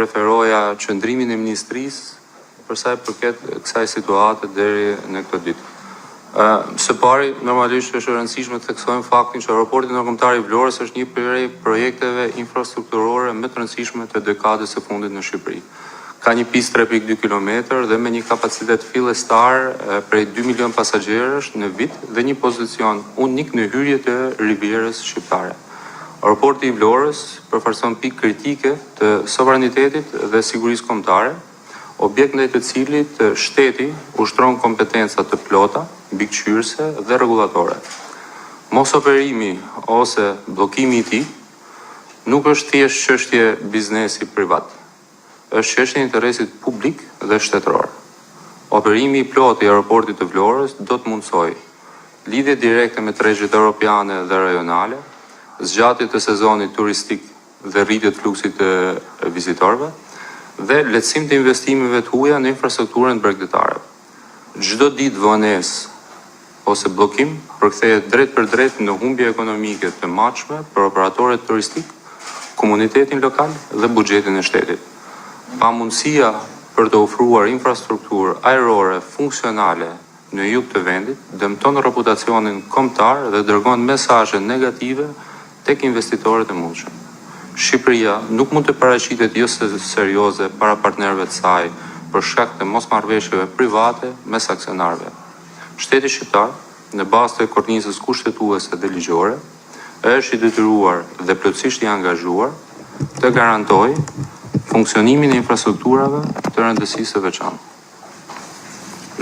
referoja qëndrimin e ministrisë për sa i përket kësaj situate deri në këtë ditë. Së pari, normalisht është e rëndësishme të theksojmë faktin që aeroporti ndërkombëtar i Vlorës është një prej projekteve infrastrukturore më të rëndësishme të dekadës së fundit në Shqipëri. Ka një pistë 3.2 km dhe me një kapacitet fillestar prej 2 milion pasagjerësh në vit dhe një pozicion unik në hyrje të Rivierës shqiptare. Aeroporti i Vlorës përfaqëson pikë kritike të sovranitetit dhe sigurisë kombëtare, objekt ndaj të cilit shteti ushtron kompetenca të plota, mbikëqyrëse dhe rregullatore. Mos operimi ose bllokimi i tij nuk është thjesht çështje biznesi privat. Është çështje e interesit publik dhe shtetëror. Operimi i plotë i aeroportit të Vlorës do të mundsojë lidhje direkte me tregjet europiane dhe rajonale, zgjatje të sezonit turistik dhe rritje të fluksit të vizitorëve dhe lehtësim të investimeve të huaja në infrastrukturën bregdetare. Çdo ditë vonesë ose bllokim përkthehet drejt për drejt në humbje ekonomike të matshme për operatorët turistik, komunitetin lokal dhe buxhetin e shtetit. Pamundësia për të ofruar infrastrukturë ajrore funksionale në jug të vendit dëmton reputacionin kombëtar dhe dërgon mesazhe negative tek investitorët e mundshëm. Shqipëria nuk mund të paraqitet jo serioze para partnerëve të saj për shkak të mosmarrëveshjeve private mes aksionarëve. Shteti shqiptar, në bazë të kornizës kushtetuese dhe ligjore, është i detyruar dhe plotësisht i angazhuar të garantojë funksionimin e infrastrukturave të rëndësisë së veçantë.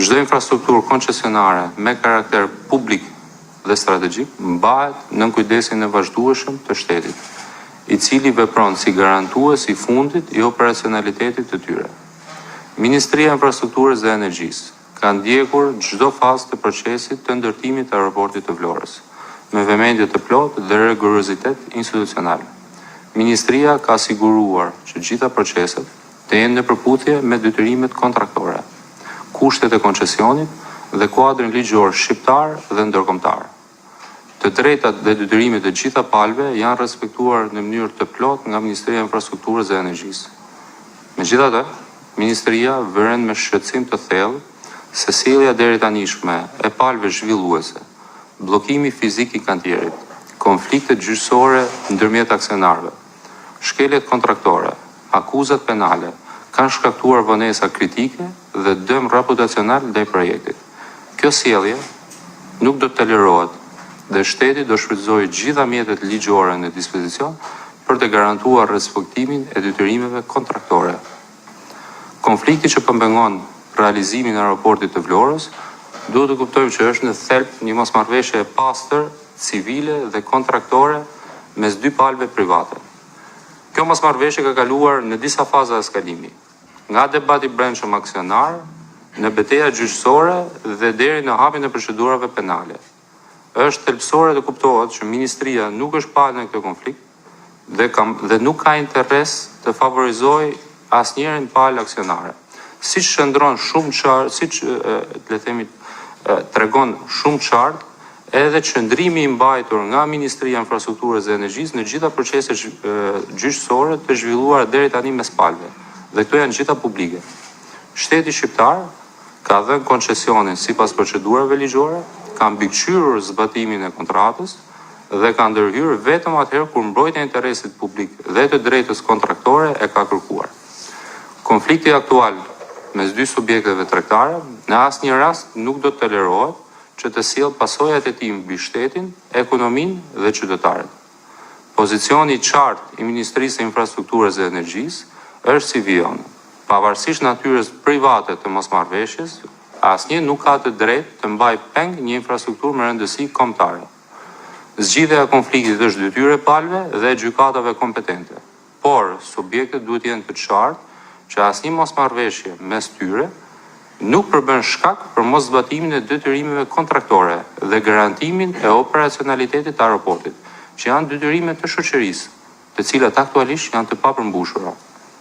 Çdo infrastrukturë koncesionare me karakter publik dhe strategjik mbahet nën kujdesin e vazhdueshëm të shtetit, i cili vepron si garantues i fundit i operacionalitetit të tyre. Ministria e Infrastrukturës dhe Energjisë ka ndjekur çdo fazë të procesit të ndërtimit të aeroportit të Vlorës, me vëmendje të plotë dhe rigorozitet institucional. Ministria ka siguruar që gjitha proceset të jenë në përputhje me detyrimet kontraktore, kushtet e koncesionit dhe kuadrin ligjor shqiptar dhe ndërkombëtar. Të drejtat dhe detyrimet e gjitha palëve janë respektuar në mënyrë të plotë nga Ministria e Infrastrukturës dhe Energjisë. Megjithatë, Ministria vëren me shqetësim të thellë se sjellja deri tanishme e palëve zhvilluese, bllokimi fizik i kantierit, konfliktet gjyqësore ndërmjet aksionarëve, shkeljet kontraktore, akuzat penale kanë shkaktuar vonesa kritike dhe dëm reputacional ndaj projektit. Kjo sjellje nuk do të tolerohet dhe shteti do shfrytëzojë gjitha mjetet ligjore në dispozicion për të garantuar respektimin e detyrimeve kontraktore. Konflikti që pëmbengon realizimin e aeroportit të Vlorës duhet të kuptojmë që është në thelb një mosmarrëveshje e pastër, civile dhe kontraktore mes dy palëve private. Kjo mosmarrëveshje ka kaluar në disa faza eskalimi, nga debati brendshëm aksionar, në betejë gjyqësore dhe deri në hapjen e procedurave penale. Është thelbësore të kuptohet që ministria nuk është palë në këtë konflikt dhe nuk ka interes të favorizojë asnjërin palë aksionare. Siç shndron shumë qartë, siç le të themi tregon shumë qartë edhe qëndrimi i mbajtur nga Ministria e Infrastrukturës dhe Energjisë në gjitha proceset gjyqësore të zhvilluara deri tani mes palëve. Dhe këto janë gjitha publike. Shteti shqiptar ka dhënë koncesionin sipas procedurave ligjore, ka mbikëqyrur zbatimin e kontratës dhe ka ndërhyrë vetëm atëherë kur mbrojtja e interesit publik dhe të drejtës kontraktore e ka kërkuar. Konflikti aktual mes dy subjekteve tregtare në asnjë rast nuk do të tolerohet që të sjellë pasojat e tij mbi shtetin, ekonominë dhe qytetarët. Pozicioni i qartë i Ministrisë së Infrastrukturës dhe Energjisë është si vijon. Pavarësisht natyrës private të mosmarrëveshjes, asnjë nuk ka të drejtë të mbajë peng një infrastrukturë me rëndësi kombëtare. Zgjidhja e konfliktit është detyrë e palëve dhe gjykatave kompetente, por subjektet duhet të jenë të qartë që asnjë mosmarrëveshje mes tyre nuk përbën shkak për mos zbatimin e detyrimeve kontraktore dhe garantimin e operacionalitetit të aeroportit, që janë detyrime të shoqërisë, të cilat aktualisht janë të papërmbushura.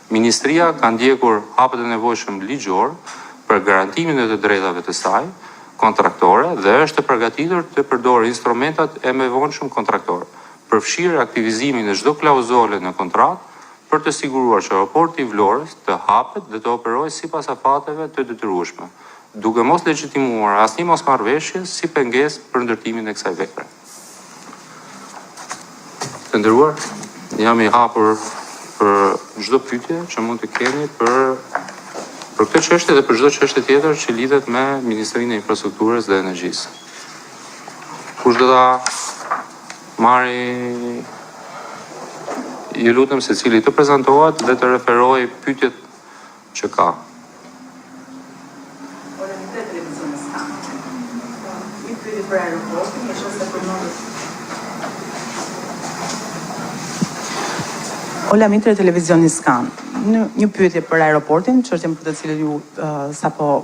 Ministria ka ndjekur hapet e nevojshëm ligjor për garantimin e të drejtave të saj kontraktore dhe është e përgatitur të përdorë instrumentat e mëvonshëm kontraktore, përfshirë aktivizimin e çdo klauzole në kontratë për të siguruar që aeroporti i Vlorës të hapet dhe të operojë sipas afateve të detyrueshme, duke mos legjitimuar asnjë mosmarrëveshje si pengesë për ndërtimin e kësaj vepre. Të nderuar, jam i hapur për çdo pyetje që mund të keni për këtë çështje dhe për çdo çështje tjetër që lidhet me Ministrinë e Infrastrukturës dhe Energjisë. Kush do ta marri, ju lutem secili të prezantohet dhe të referojë pyetjet që ka. Ola Mitre, televizioni Skan. Një pyetje për aeroportin, çështjen për të cilën ju sapo